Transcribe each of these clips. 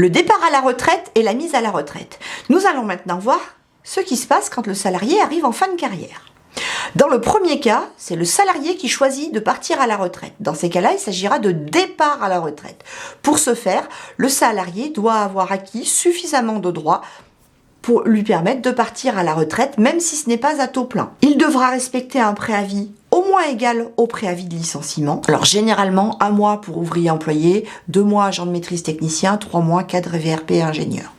Le départ à la retraite et la mise à la retraite. Nous allons maintenant voir ce qui se passe quand le salarié arrive en fin de carrière. Dans le premier cas, c'est le salarié qui choisit de partir à la retraite. Dans ces cas-là, il s'agira de départ à la retraite. Pour ce faire, le salarié doit avoir acquis suffisamment de droits pour lui permettre de partir à la retraite, même si ce n'est pas à taux plein. Il devra respecter un préavis au moins égal au préavis de licenciement. Alors généralement, 1 mois pour ouvrier employé, 2 mois agent de maîtrise technicien, 3 mois cadre VRP et ingénieur.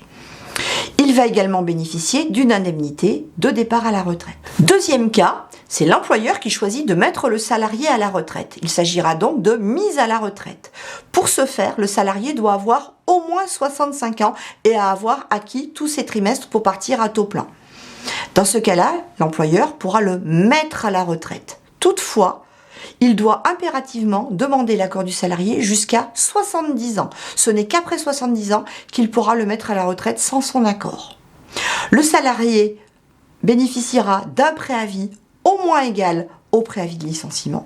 Il va également bénéficier d'une indemnité de départ à la retraite. Deuxième cas, c'est l'employeur qui choisit de mettre le salarié à la retraite. Il s'agira donc de mise à la retraite. Pour ce faire, le salarié doit avoir au moins 65 ans et avoir acquis tous ses trimestres pour partir à taux plein. Dans ce cas-là, l'employeur pourra le mettre à la retraite. Toutefois, il doit impérativement demander l'accord du salarié jusqu'à 70 ans. Ce n'est qu'après 70 ans qu'il pourra le mettre à la retraite sans son accord. Le salarié bénéficiera d'un préavis au moins égal au préavis de licenciement,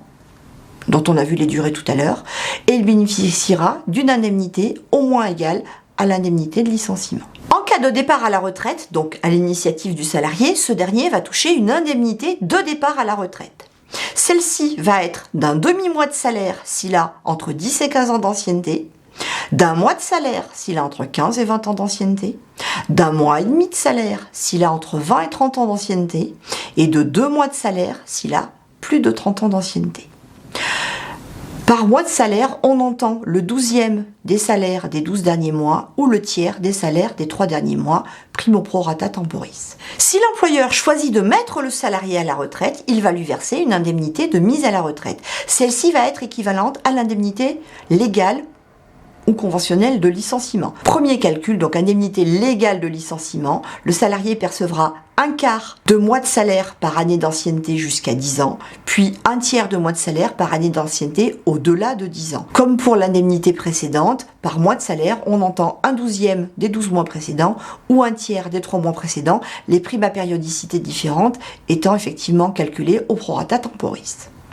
dont on a vu les durées tout à l'heure, et il bénéficiera d'une indemnité au moins égale à l'indemnité de licenciement. En cas de départ à la retraite, donc à l'initiative du salarié, ce dernier va toucher une indemnité de départ à la retraite. Celle-ci va être d'un demi-mois de salaire s'il a entre 10 et 15 ans d'ancienneté, d'un mois de salaire s'il a entre 15 et 20 ans d'ancienneté, d'un mois et demi de salaire s'il a entre 20 et 30 ans d'ancienneté, et de 2 mois de salaire s'il a plus de 30 ans d'ancienneté. Par mois de salaire, on entend le 12e des salaires des 12 derniers mois ou le tiers des salaires des 3 derniers mois, primo prorata temporis. Si l'employeur choisit de mettre le salarié à la retraite, il va lui verser une indemnité de mise à la retraite. Celle-ci va être équivalente à l'indemnité légale ou conventionnelle de licenciement. Premier calcul, donc indemnité légale de licenciement, le salarié percevra 1/4 de mois de salaire par année d'ancienneté jusqu'à 10 ans, puis 1/3 de mois de salaire par année d'ancienneté au-delà de 10 ans. Comme pour l'indemnité précédente, par mois de salaire, on entend 1/12e des 12 mois précédents ou 1/3 des 3 mois précédents, les primes à périodicité différentes étant effectivement calculées au prorata temporis.